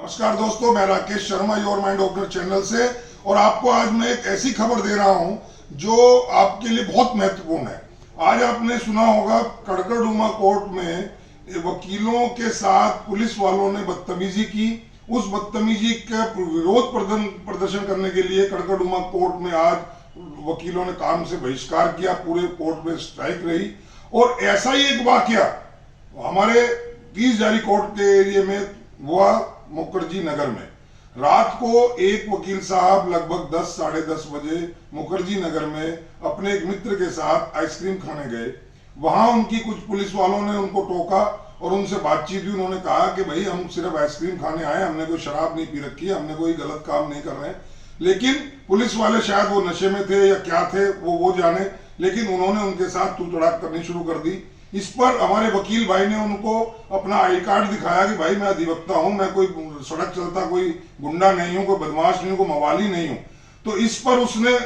नमस्कार दोस्तों, मैं Rakesh Sharma your mind doctor channel से। और आपको आज मैं एक ऐसी खबर दे रहा हूं जो आपके लिए बहुत महत्वपूर्ण है। आज आपने सुना होगा कड़कड़डूमा कोर्ट में वकीलों के साथ पुलिस वालों ने बदतमीजी की। उस बदतमीजी का विरोध प्रदर्शन करने के लिए कड़कड़डूमा कोर्ट में आज वकीलों ने काम से बहिष्कार किया। पूरे कोर्ट में स्ट्राइक रही। और ऐसा ही एक वाकया हमारे 20 जारी कोर्ट के एरिया में हुआ। मुखर्जी नगर में रात को एक वकील साहब लगभग 10 साढ़े 10 बजे मुखर्जी नगर में अपने एक मित्र के साथ आइसक्रीम खाने गए। वहां उनकी कुछ पुलिस वालों ने उनको टोका और उनसे बातचीत हुई। उन्होंने कहा कि भाई हम सिर्फ आइसक्रीम खाने आए, हमने कोई शराब नहीं पी रखी है, हमने कोई गलत काम नहीं कर रहे हैं। लेकिन पुलिस वाले शायद वो नशे में थे या क्या थे वो जाने, लेकिन उन्होंने उनके साथ तू तड़ाक करनी शुरू कर दी। इस पर हमारे वकील भाई ने उनको अपना आई कार्ड दिखाया कि भाई मैं अधिवक्ता हूं, मैं कोई सड़क चलता कोई गुंडा नहीं हूं, कोई बदमाश नहीं हूं, कोई मवाली नहीं हूं। तो इस पर उसने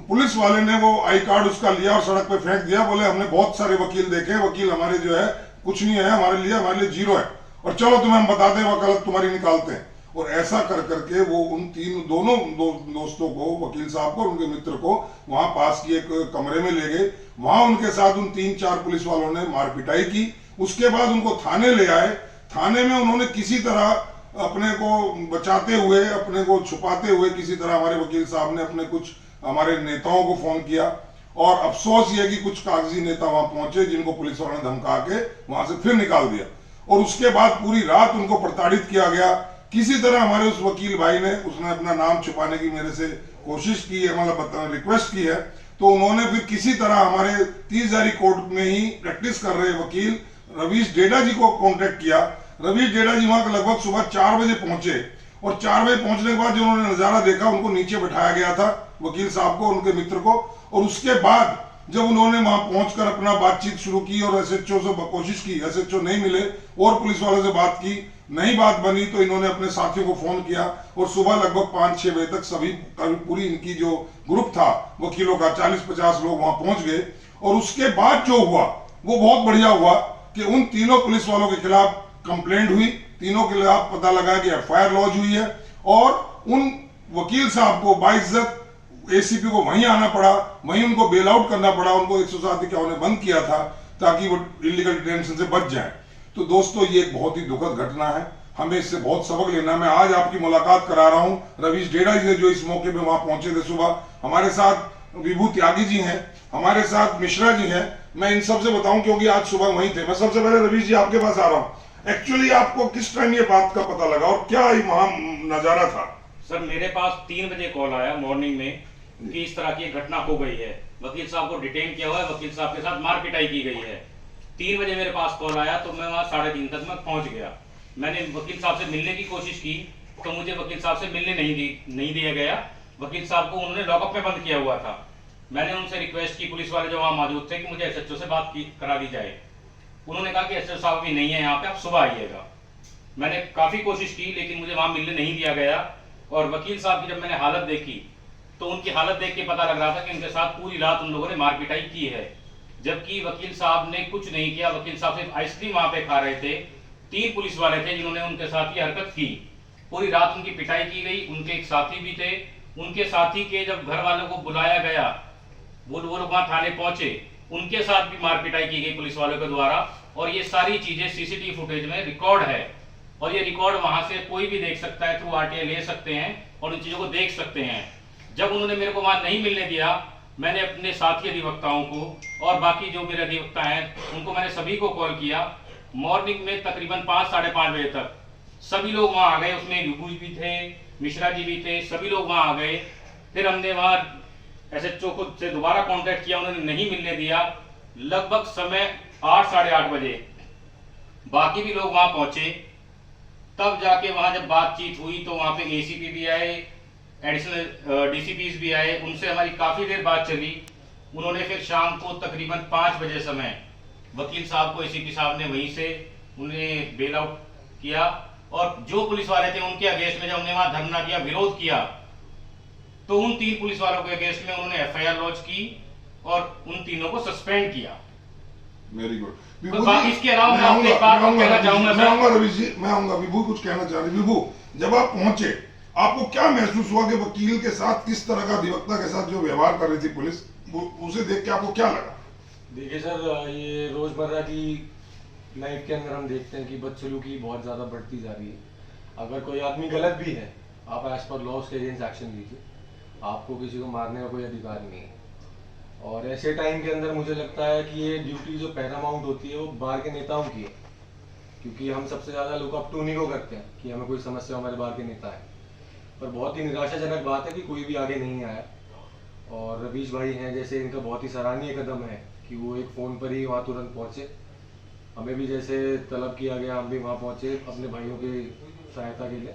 पुलिस वाले ने वो आई कार्ड उसका लिया और सड़क पे फेंक दिया। बोले हमने बहुत सारे वकील देखे, वकील हमारे जो है कुछ नहीं है, हमारे लिए जीरो है, और चलो तुम्हें हम बताते हैं वकालत तुम्हारी निकालते हैं। और ऐसा कर करके वो उन दोनों दोस्तों को, वकील साहब को और उनके मित्र को वहां पास की एक कमरे में ले गए। वहां उनके साथ उन 3-4 पुलिस वालों ने मार पिटाई की। उसके बाद उनको थाने ले आए। थाने में उन्होंने किसी तरह अपने को बचाते हुए, अपने को छुपाते हुए किसी तरह हमारे वकील साहब ने अपने कुछ हमारे नेताओं को फोन किया। और अफसोस ये कि कुछ कागजी नेता वहां पहुंचे जिनको पुलिस वालों ने धमका के वहां से फिर निकाल दिया। और उसके बाद पूरी रात उनको प्रताड़ित किया गया। किसी तरह हमारे उस वकील भाई ने, उसने अपना नाम छुपाने की मेरे से कोशिश की है, मतलब रिक्वेस्ट की है। तो उन्होंने फिर किसी तरह हमारे 30 जारी कोर्ट में ही प्रैक्टिस कर रहे वकील रवीश डेडा जी को कांटेक्ट किया। रवीश डेडा जी वहां लगभग सुबह 4 बजे पहुंचे। और 4 बजे पहुंचने के बाद जो उन्होंने नजारा देखा, उनको नीचे बैठाया गया था, वकील साहब को, उनके मित्र को। और उसके बाद जब उन्होंने वहां पहुंचकर अपना बातचीत शुरू की और एसएचओ से कोशिश की, एसएचओ नहीं मिले, और पुलिस वालों से बात की, नहीं बात बनी, तो इन्होंने अपने साथियों को फोन किया। और सुबह लगभग 5-6 बजे तक सभी पूरी इनकी जो ग्रुप था वकीलों का, 40-50 लोग वहां पहुंच गए। और उसके बाद जो हुआ वो बहुत बढ़िया हुआ कि उन तीनों पुलिस वालों के खिलाफ कंप्लेंट हुई, तीनों के खिलाफ पता लगा कि एफआईआर लॉन्च हुई है। और उन वकील साहब को बाइज्जत एसीपी को वहीं आना पड़ा, वहीं उनको बेल आउट करना पड़ा। उनको 107 ने बंद किया था ताकि वो इलीगल डिटेंशन से बच जाए। तो दोस्तों, ये एक बहुत ही दुखद घटना है, हमें इससे बहुत सबक लेना। मैं आज आपकी मुलाकात करा रहा हूं रवीश डेडा जी से, जो इस मौके पे वहां पहुंचे थे सुबह। हमारे साथ विभू त्यागी जी हैं, हमारे साथ मिश्रा जी हैं। मैं इन सबसे बताऊं क्योंकि आज सुबह वहीं थे। मैं सबसे पहले रवीश जी आपके पास आ रहा हूं। एक्चुअली आपको किस टाइम ये बात का पता लगा और क्या वहां नजारा था? सर, मेरे पास 3 बजे कॉल आया मॉर्निंग में कि इस तरह की घटना हो गई है, वकील साहब को डिटेन किया हुआ है, वकील साहब के साथ मार पिटाई की गई है। 3 बजे मेरे पास कॉल आया तो मैं वहां 3:30 तक मैं पहुंच गया। मैंने वकील साहब से मिलने की कोशिश की तो मुझे वकील साहब से मिलने नहीं दिया गया। वकील साहब को उन्होंने लॉकअप में बंद किया हुआ था। मैंने उनसे रिक्वेस्ट की, पुलिस वाले जो वहां मौजूद थे, कि मुझे एसएचओ से बात करा दी जाए। उन्होंने कहा कि एसएचओ साहब भी नहीं है यहाँ पे, आप सुबह आइएगा। मैंने काफी कोशिश की लेकिन मुझे वहां मिलने नहीं दिया गया। और वकील साहब की जब मैंने हालत देखी तो उनकी हालत देख के पता लग रहा था कि उनके साथ पूरी रात उन लोगों ने मार पिटाई की है, जबकि वकील साहब ने कुछ नहीं किया। वकील साहब सिर्फ आइसक्रीम वहां पे खा रहे थे। 3 पुलिस वाले थे जिन्होंने उनके साथ ये हरकत की। पूरी रात उनकी पिटाई की गई। उनके एक साथी भी थे, उनके साथी के जब घर वालों को बुलाया गया, वो लोग वहां थाने पहुंचे, उनके साथ भी मार पिटाई की गई पुलिस वालों के द्वारा। और ये सारी चीजें सीसीटीवी फुटेज में रिकॉर्ड है, और ये रिकॉर्ड वहां से कोई भी देख सकता है, थ्रू आरटीआई ले सकते हैं और उन चीजों को देख सकते हैं। जब उन्होंने मेरे को वहां नहीं मिलने दिया, मैंने अपने साथी अधिवक्ताओं को और बाकी जो मेरे अधिवक्ता हैं उनको मैंने सभी को कॉल किया। मॉर्निंग में तकरीबन 5-5:30 बजे तक सभी लोग वहां आ गए। उसमें विभू भी थे, मिश्रा जी भी थे, सभी लोग वहां आ गए। फिर हमने वहां एसएचओ को से दोबारा कांटेक्ट किया, उन्होंने नहीं मिलने दिया। लगभग समय 8-8:30 बजे बाकी भी लोग वहां पहुंचे। तब जाके वहां जब बातचीत हुई तो वहां पे एसीपी भी आए, एडिशनल डीसीपीज भी आए। उनसे हमारी काफी देर बात चली। उन्होंने फिर शाम को तकरीबन 5 बजे समय वकील साहब को एसीपी साहब ने वहीं से उन्हें बेल आउट किया। और जो पुलिस वाले थे उनके अगेंस्ट में जब हमने वहां धरना दिया, विरोध किया, तो उन 3 पुलिस वालों के अगेंस्ट में उन्होंने एफआईआर लॉन्च की और उन तीनों को सस्पेंड किया। Very good. इसके अलावा मैं आपको एक बात कहना चाहूंगा मैं आऊंगा रवि जी, मैं आऊंगा। विभू कुछ कहना चाह रहे। विभू, जब आप पहुंचे आपको क्या महसूस हुआ कि वकील के साथ किस तरह का, अधिवक्ता के साथ जो व्यवहार कर रही थी पुलिस, उसे देख के आपको क्या लगा? देखिए सर, ये रोजमर्रा की लाइफ के अंदर हम देखते हैं कि बदसलूकी बहुत ज़्यादा बढ़ती जा रही है। अगर कोई आदमी गलत भी है, आप एज पर लॉ उसके अगेंस्ट एक्शन लीजिए। आपको किसी को मारने का कोई अधिकार नहीं है। और ऐसे टाइम के अंदर मुझे लगता है कि ये ड्यूटी जो पैरामाउंट होती है वो बार के नेताओं की है, क्योंकि हम सबसे ज़्यादा लुक अप टू उन्हीं को करते हैं कि हमें कोई समस्या हमारे बार के नेता है। पर बहुत ही निराशाजनक बात है कि कोई भी आगे नहीं आया। और रवीश भाई हैं जैसे, इनका बहुत ही सराहनीय कदम है कि वो एक फ़ोन पर ही वहाँ तुरंत पहुँचे। हमें भी जैसे तलब किया गया, हम भी वहाँ पहुँचे अपने भाइयों की सहायता के लिए।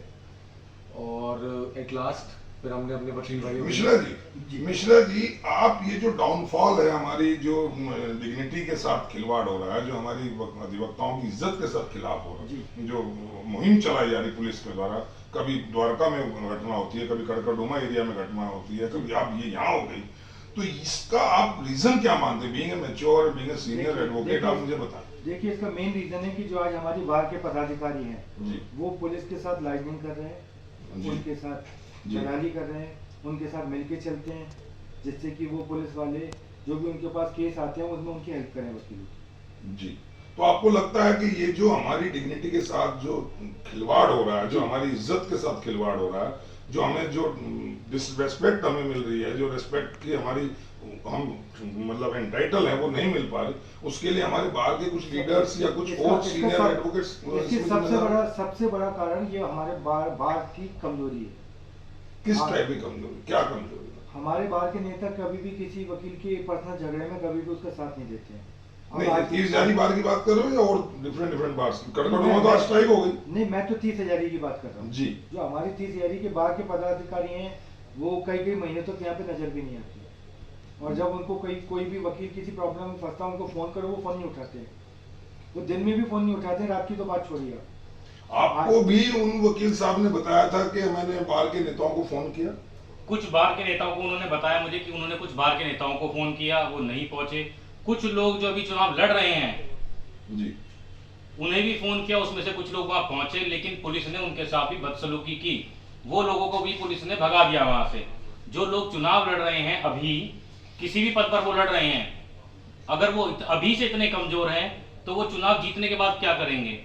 और एट लास्ट फिर हमने अपने वकील भाइयों मिश्रा जी, आप ये जो डाउनफॉल है, हमारी जो डिग्निटी के साथ खिलवाड़ हो रहा है, जो हमारी अधिवक्ताओं की इज्जत के साथ खिलाफ हो रहा है, जो मुहिम चलाई जा रही पुलिस के द्वारा, कभी द्वारका में घटना होती है, कभी कड़कड़डुमा एरिया में घटना होती है, कभी आप ये यहाँ हो गई, तो इसका आप रीजन क्या मानते हैं? Being a mature, being a senior advocate, आप मुझे बताएं। देखिए, इसका मेन रीजन है कि जो आज हमारी बार के पदाधिकारी हैं वो पुलिस के साथ लाइजनिंग कर रहे हैं, उनके साथ दलाली कर रहे हैं, उनके साथ मिलके चलते हैं, जिससे कि वो पुलिस वाले जो भी उनके पास केस आते हैं उसमें उनकी हेल्प करें वकीलों की। जी, तो आपको लगता है कि ये जो हमारी डिग्निटी के साथ जो खिलवाड़ हो रहा है, जो हमारी इज्जत के साथ खिलवाड़ हो रहा है, जो हमें जो डिसरेस्पेक्ट हमें मिल रही है, जो रेस्पेक्ट की हमारी हम मतलब एंटाइटल है वो नहीं मिल पा रही, उसके लिए हमारे बाहर के कुछ लीडर्स या कुछ और सीनियर एडवोकेट्स, इसकी सबसे बड़ा कारण ये हमारे बार की कमजोरी है। किस टाइप की कमजोरी, क्या कमजोरी? हमारे बार के नेता कभी भी किसी वकील के पर्सनल झगड़े में कभी भी उसका साथ नहीं देते हैं। नहीं, 30,000 बार की बात कर रहे हो या और डिफरेंट बार? कड़कड़डुमा तो आज स्ट्राइक हो गई। नहीं, मैं तो 30,000 की बात कर रहा हूँ जी। जो हमारी 30,000 के बार के पदाधिकारी हैं वो कई महीने तक यहाँ पे नजर भी नहीं आती, और जब उनको कोई भी वकील किसी प्रॉब्लम में फंसता, उनको फोन करो वो फोन नहीं उठाते, वो दिन में भी फोन नहीं उठाते, रात की तो बात छोड़िए। आपको भी उन वकील साहब ने बताया था कि मैंने बार के नेताओं को फोन किया? कुछ बार के नेताओं को उन्होंने बताया मुझे कि उन्होंने कुछ बार के नेताओं को फोन किया, वो नहीं पहुंचे। कुछ लोग जो अभी चुनाव लड़ रहे हैं जी, उन्हें भी फोन किया, उसमें से कुछ लोग वहां पहुंचे, लेकिन पुलिस ने उनके साथ भी बदसलूकी की। वो लोगों को भी पुलिस ने भगा दिया वहां से। जो लोग चुनाव लड़ रहे हैं, अभी किसी भी पद पर वो लड़ रहे हैं, अगर वो अभी से इतने कमजोर हैं तो वो चुनाव जीतने के बाद क्या करेंगे?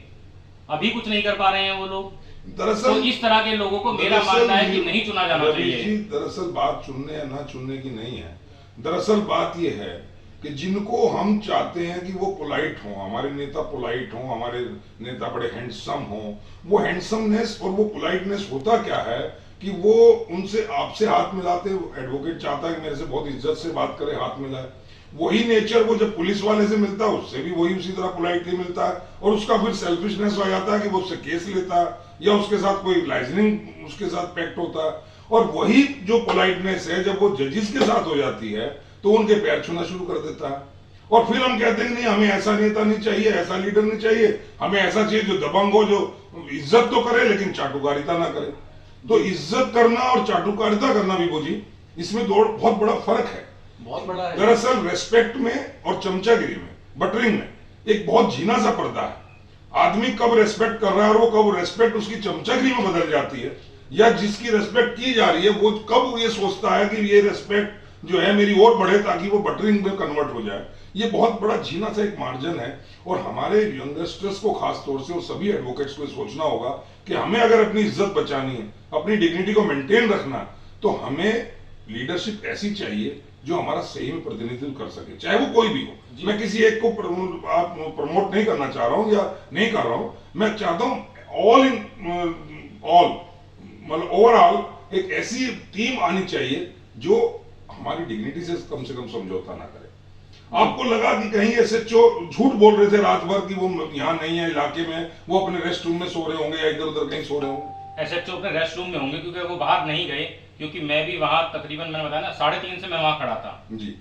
अभी कुछ नहीं कर पा रहे हैं वो लोग। दरअसल तो इस तरह के लोगों को मेरा मानना है कि नहीं चुना जाना चाहिए। दरअसल बात चुनने या ना चुनने की नहीं है, दरअसल बात यह है कि जिनको हम चाहते हैं कि वो पोलाइट हों, हमारे नेता पोलाइट हों, हमारे नेता बड़े हैंडसम हों, वो हैंडसमनेस और वो पोलाइटनेस होता क्या है कि वो उनसे आपसे हाथ मिलाते, एडवोकेट चाहता है कि मेरे से बहुत इज्जत से बात करे, हाथ मिलाए। वही नेचर वो जब पुलिस वाले से मिलता है उससे भी वही उसी तरह पोलाइटली मिलता है, और उसका फिर सेल्फिशनेस हो जाता है कि वो उससे केस लेता है या उसके साथ कोई लाइजनिंग उसके साथ पैक्ट होता है। और वही जो पोलाइटनेस है जब वो जजेस के साथ हो जाती है तो उनके पैर छूना शुरू कर देता है, और फिर हम कहते हैं नहीं हमें ऐसा नेता नहीं चाहिए, ऐसा लीडर नहीं चाहिए, हमें ऐसा चाहिए जो दबंग हो, जो इज्जत तो करे लेकिन चाटुकारिता ना करे। तो इज्जत करना और चाटुकारिता करना भी बोझी, इसमें बहुत बड़ा फर्क है, बहुत बड़ा है। दरअसल रेस्पेक्ट में और चमचागिरी में, बटरिंग में एक बहुत झीना सा पर्दा है। आदमी कब रेस्पेक्ट कर रहा है और वो कब रेस्पेक्ट उसकी चमचागिरी में बदल जाती है, या जिसकी रेस्पेक्ट की जा रही है वो कब ये सोचता है कि ये रेस्पेक्ट जो है मेरी और बढ़े ताकि वो बटरिंग में कन्वर्ट हो जाए, ये बहुत बड़ा झीना सा एक मार्जिन है। और हमारे यंगस्टर्स को खास तौर से और सभी एडवोकेट्स को सोचना होगा कि हमें अगर अपनी इज्जत बचानी है, अपनी डिग्निटी को मेंटेन रखना, तो हमें लीडरशिप ऐसी चाहिए जो हमारा सही में प्रतिनिधित्व कर सके, चाहे वो कोई भी हो। मैं किसी एक को प्रमोट नहीं करना चाह रहा हूं या नहीं कर रहा हूं, मैं चाहता हूं ऑल इन ऑल, मतलब ओवरऑल एक ऐसी टीम आनी चाहिए जो हमारी डिग्निटी से कम समझौता ना करे। आपको लगा कि कहीं एसएचओ झूठ बोल रहे थे रात भर कि वो यहाँ नहीं है इलाके में, वो अपने रेस्ट रूम में सो रहे होंगे या इधर उधर कहीं सो रहे होंगे? एसएचओ अपने रेस्ट रूम में होंगे क्योंकि वो बाहर नहीं गए, क्योंकि मैं भी वहां तकरीबन मैंने बताया ना 3:30 से मैं वहां खड़ा था जी।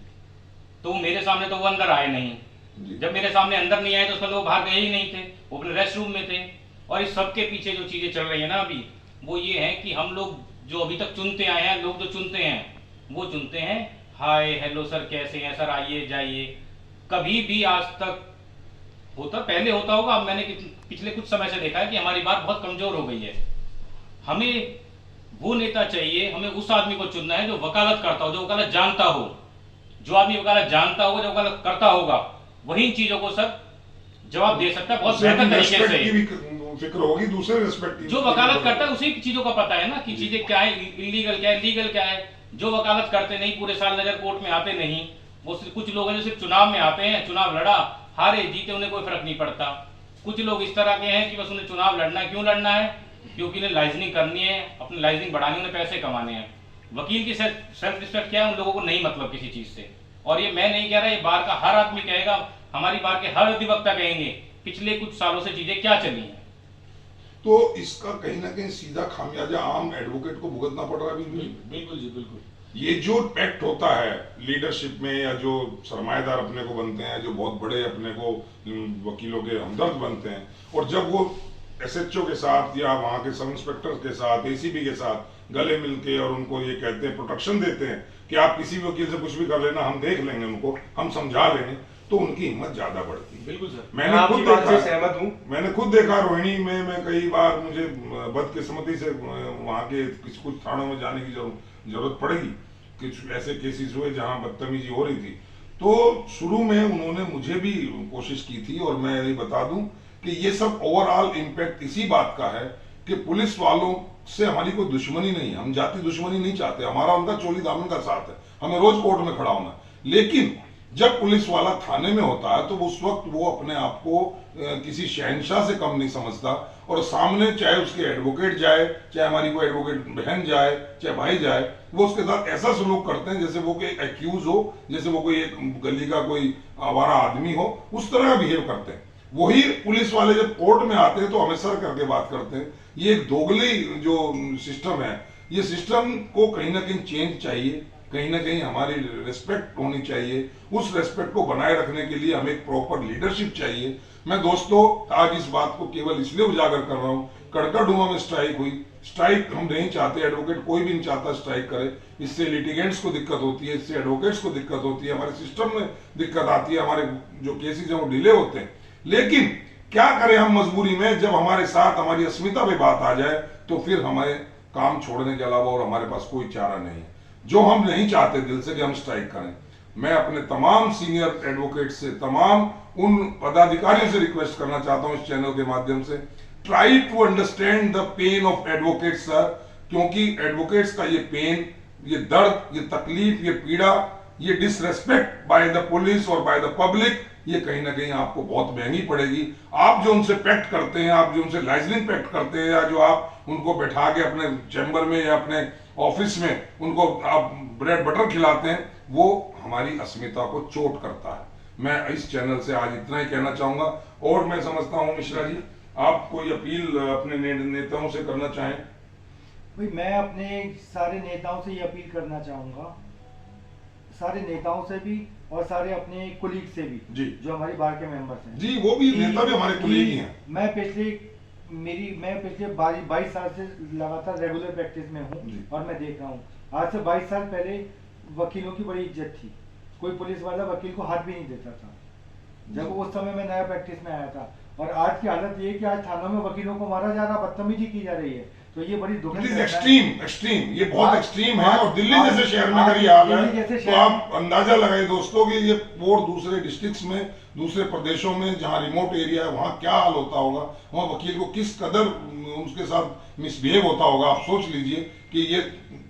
तो मेरे सामने तो वो अंदर आए नहीं। जब मेरे सामने अंदर नहीं आए तो उसका वो बाहर गए ही नहीं थे, वो अपने रेस्ट रूम में थे। और इस सबके पीछे जो चीजें चल रही है ना अभी, वो ये है कि हम लोग जो अभी तक चुनते आए हैं, लोग जो चुनते हैं वो चुनते हैं हाय हेलो सर कैसे हैं सर, आइए जाइए। कभी भी आज तक होता पहले होता होगा, अब मैंने पिछले कुछ समय से देखा है कि हमारी बात बहुत कमजोर हो गई है। हमें वो नेता चाहिए, हमें उस आदमी को चुनना है जो वकालत करता हो, जो वकालत जानता हो। जो आदमी वकालत जानता होगा, जो वकालत करता होगा, वही इन चीजों को सब जवाब दे सकता है बहुत उसे बेहतर अपनी तरीके respect से। की भी फिक्र होगी, दूसरे रिस्पेक्ट की जो वकालत करता है उसी चीजों का पता है ना कि चीजें क्या है, इलीगल क्या है, लीगल क्या है। जो वकालत करते नहीं, पूरे साल नजर कोर्ट में आते नहीं, वो कुछ लोग हैं जो सिर्फ चुनाव में आते हैं, चुनाव लड़ा, हारे जीते उन्हें कोई फर्क नहीं पड़ता। कुछ लोग इस तरह के हैं कि बस उन्हें चुनाव लड़ना है। क्यों लड़ना है? क्योंकि उन्हें लाइजनिंग करनी है, अपनी लाइजनिंग बढ़ानी है, उन्हें पैसे कमाने हैं। वकील की सेल्फ रिस्पेक्ट क्या है, उन लोगों को नहीं मतलब किसी चीज से। और ये मैं नहीं कह रहा, ये बार का हर आदमी कहेगा, हमारी बार के हर अधिवक्ता कहेंगे पिछले कुछ सालों से चीजें क्या चली हैं। तो इसका कहीं ना कहीं सीधा खामियाजा आम एडवोकेट को भुगतना पड़ रहा है अभी भी। बिल्कुल जी, बिल्कुल। ये जो एक्ट होता है लीडरशिप में, या जो सरमाएदार अपने को बनते हैं, जो बहुत बड़े अपने को वकीलों के हमदर्द बनते हैं, और जब वो एसएचओ के साथ या वहां के सब इंस्पेक्टर के साथ, एसीपी के साथ गले मिलके और उनको ये कहते हैं, प्रोटेक्शन देते हैं कि आप किसी भी वकील से कुछ भी कर लेना, हम देख लेंगे, उनको हम समझा लेंगे, तो उनकी हिम्मत ज्यादा बढ़ती है। बिल्कुल सर, मैंने मैं खुद आपकी बात देखा, से सहमत हूँ। मैंने खुद देखा रोहिणी में, मैं कई बार मुझे बदकिस्मती से वहां के कुछ थानों में जाने की जरूरत पड़ेगी, कुछ ऐसे केसेस हुए जहां बदतमीजी हो रही थी। तो शुरू में उन्होंने मुझे भी कोशिश की थी, और मैं ये बता दूं कि ये सब ओवरऑल इम्पैक्ट इसी बात का है कि पुलिस वालों से हमारी कोई दुश्मनी नहीं है, हम जाति दुश्मनी नहीं चाहते, हमारा उनका चोली दामन का साथ है, हमें रोज कोर्ट में खड़ा होना है। लेकिन जब पुलिस वाला थाने में होता है तो उस वक्त वो अपने आप को किसी शहंशाह से कम नहीं समझता, और सामने चाहे उसके एडवोकेट जाए, चाहे हमारी कोई एडवोकेट बहन जाए, चाहे भाई जाए, वो उसके साथ ऐसा सलूक करते हैं जैसे वो कोई एक्यूज हो, जैसे वो कोई एक गली का कोई आवारा आदमी हो, उस तरह का बिहेव करते हैं। वही पुलिस वाले जब कोर्ट में आते हैं तो हमें सर करके बात करते हैं। ये एक दोगली जो सिस्टम है, ये सिस्टम को कहीं ना कहीं चेंज चाहिए, कहीं ना कहीं हमारी रिस्पेक्ट होनी चाहिए। उस रिस्पेक्ट को बनाए रखने के लिए हमें एक प्रॉपर लीडरशिप चाहिए। मैं दोस्तों आज इस बात को केवल इसलिए उजागर कर रहा हूँ, कड़कड़डूमा में स्ट्राइक हुई, स्ट्राइक हम नहीं चाहते, एडवोकेट कोई भी नहीं चाहता स्ट्राइक करे, इससे लिटिगेंट्स को दिक्कत होती है, इससे एडवोकेट्स को दिक्कत होती है, हमारे सिस्टम में दिक्कत आती है, हमारे जो केसेज हैं वो डिले होते हैं। लेकिन क्या करें हम मजबूरी में, जब हमारे साथ हमारी अस्मिता पे बात आ जाए तो फिर हमें काम छोड़ने के अलावा और हमारे पास कोई चारा नहीं है। जो हम नहीं चाहते दिल से कि हम स्ट्राइक करें। मैं अपने तमाम सीनियर एडवोकेट से, तमाम उन पदाधिकारियों से रिक्वेस्ट करना चाहता हूं इस चैनल के माध्यम से, try to understand the pain of advocates sir, क्योंकि एडवोकेट्स का ये पेन, ये दर्द, ये तकलीफ, ये पीड़ा, ये डिसरेस्पेक्ट बाय द पुलिस और बाय द पब्लिक, ये कहीं ना कहीं आपको बहुत महंगी पड़ेगी। आप जो उनसे पैक्ट करते हैं, आप जो उनसे लाइजनिंग पैक्ट करते हैं, या जो आप उनको बैठा के अपने चैम्बर में या अपने ऑफिस में उनको आप ब्रेड बटर खिलाते हैं, वो हमारी अस्मिता को चोट करता है। मैं इस चैनल से आज इतना ही कहना चाहूंगा। और मैं समझता हूं मिश्रा जी, आप कोई अपील अपने नेताओं से करना चाहें? भाई मैं अपने सारे नेताओं से ये अपील करना चाहूंगा, सारे नेताओं से भी और सारे अपने कुलीग से भी जी, जो हमारी बार के मेंबर्स हैं जी, वो भी नेता भी हमारे कुलीग ही हैं। मैं पिछले 22 साल से लगातार रेगुलर प्रैक्टिस में हूँ और मैं देख रहा हूँ, आज से 22 साल पहले वकीलों की बड़ी इज्जत थी, कोई पुलिस वाला वकील को हाथ भी नहीं देता था जब उस समय मैं नया प्रैक्टिस में आया था। और आज की हालत ये कि आज थानों में वकीलों को मारा जा रहा, बदतमीजी की जा रही है, तो ये बड़ी दुखद एक्सट्रीम, ये बहुत एक्सट्रीम है। और दिल्ली जैसे शहर में अगर ये हाल है तो आप अंदाजा लगाइए दोस्तों कि ये और दूसरे डिस्ट्रिक्ट्स में, दूसरे प्रदेशों में जहां रिमोट एरिया है, वहां क्या हाल होता होगा, वहां वकील को किस कदर उसके साथ मिसबिहेव होता होगा। आप सोच लीजिए कि ये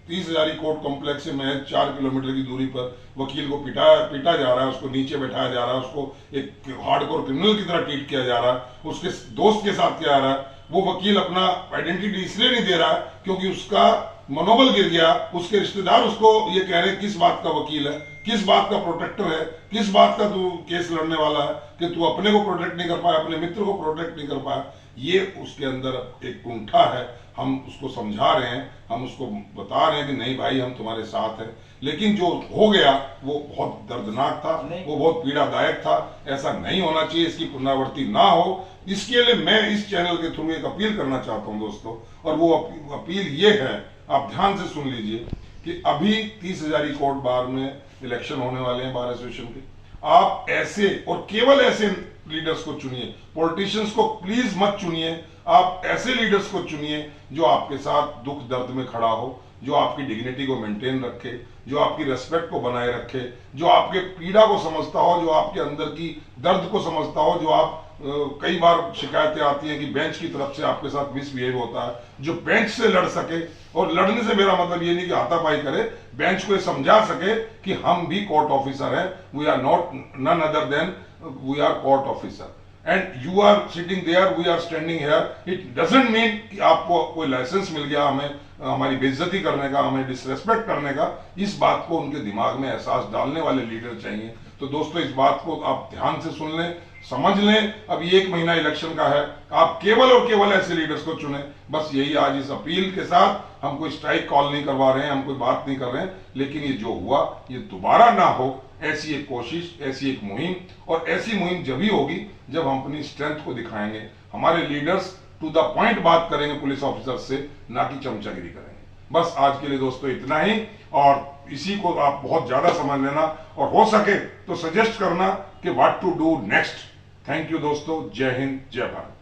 30,000 कोर्ट कॉम्प्लेक्स से महज 4 किलोमीटर की दूरी पर वकील को पीटा जा रहा है, उसको नीचे बैठाया जा रहा है, उसको एक हार्डकोर क्रिमिनल की तरह ट्रीट किया जा रहा है, उसके दोस्त के साथ किया जा रहा है। वो वकील अपना आइडेंटिटी इसलिए नहीं दे रहा है क्योंकि उसका मनोबल गिर गया, उसके रिश्तेदार उसको ये कह रहे हैं किस बात का वकील है, किस बात का प्रोटेक्टर है, किस बात का तू केस लड़ने वाला है कि तू अपने को प्रोटेक्ट नहीं कर पाया, अपने मित्र को प्रोटेक्ट नहीं कर पाया। ये उसके अंदर एक कुंठा है, हम उसको समझा रहे हैं, हम उसको बता रहे हैं कि नहीं भाई हम तुम्हारे साथ हैं। लेकिन जो हो गया वो बहुत दर्दनाक था, वो बहुत पीड़ादायक था, ऐसा नहीं होना चाहिए, इसकी पुनरावृत्ति ना हो। इसके लिए मैं इस चैनल के थ्रू एक अपील करना चाहता हूं दोस्तों, और वो अपील ये है, आप ध्यान से सुन लीजिए कि अभी 30,000 कोर्ट बार में इलेक्शन होने वाले हैं बार एसोसिएशन के। आप ऐसे और केवल ऐसे लीडर्स को चुनिए, पॉलिटिशियंस को प्लीज मत चुनिए। आप ऐसे लीडर्स को चुनिए जो आपके साथ दुख दर्द में खड़ा हो, जो आपकी डिग्निटी को मेंटेन रखे, जो आपकी रेस्पेक्ट को बनाए रखे, जो आपके पीड़ा को समझता हो, जो आपके अंदर की दर्द को समझता हो। जो आप कई बार शिकायतें आती हैं कि बेंच की तरफ से आपके साथ मिसबिहेव होता है, जो बेंच से लड़ सके। और लड़ने से मेरा मतलब ये नहीं कि हाथापाई करे, बेंच को ये समझा सके कि हम भी कोर्ट ऑफिसर हैं, we are not none other than we are court officer and you are sitting there, we are standing here. It doesn't mean कि आपको कोई लाइसेंस मिल गया हमें हमारी बेइज्जती करने का, हमें डिसरेस्पेक्ट करने का। इस बात को उनके दिमाग में एहसास डालने वाले लीडर चाहिए। तो दोस्तों, इस बात को आप ध्यान से सुन लें, समझ लें। अभी 1 महीना इलेक्शन का है, आप केवल और केवल ऐसे लीडर्स को चुने। बस यही आज इस अपील के साथ, हम कोई स्ट्राइक कॉल नहीं करवा रहे हैं, हम कोई बात नहीं कर रहे हैं, लेकिन ये जो हुआ ये दोबारा ना हो, ऐसी एक कोशिश, ऐसी एक मुहिम। और ऐसी मुहिम जब ही होगी जब हम अपनी स्ट्रेंथ को दिखाएंगे, हमारे लीडर्स टू द पॉइंट बात करेंगे पुलिस ऑफिसर से, ना कि चमचागिरी करेंगे। बस आज के लिए दोस्तों इतना ही, और इसी को आप बहुत ज्यादा समझ लेना, और हो सके तो सजेस्ट करना कि what to do next. Thank you दोस्तों, जय हिंद, जय भारत।